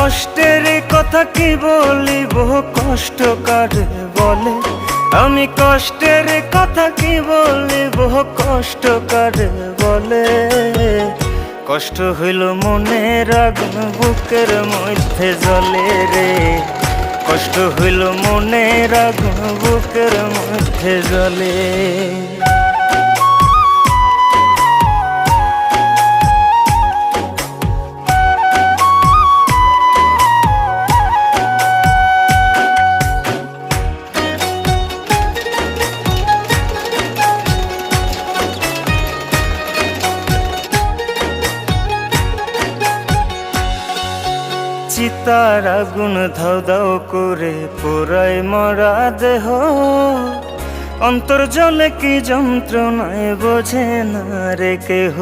কষ্টের কথা কি বলিব, কষ্ট কারে বলে। আমি কষ্টের কথা কি বলিব, কষ্ট কারে বলে। কষ্ট হইল মনের আগুন বুকের মধ্যে জ্বলে রে। কষ্ট হইল মনের আগুন বুকের মধ্যে জ্বলে। চিতার আগুন ধাও ধাও করে পোড়ায় মরা দেহ। অন্তর জলে কি যন্ত্রণায় বোঝে না রে কেহ।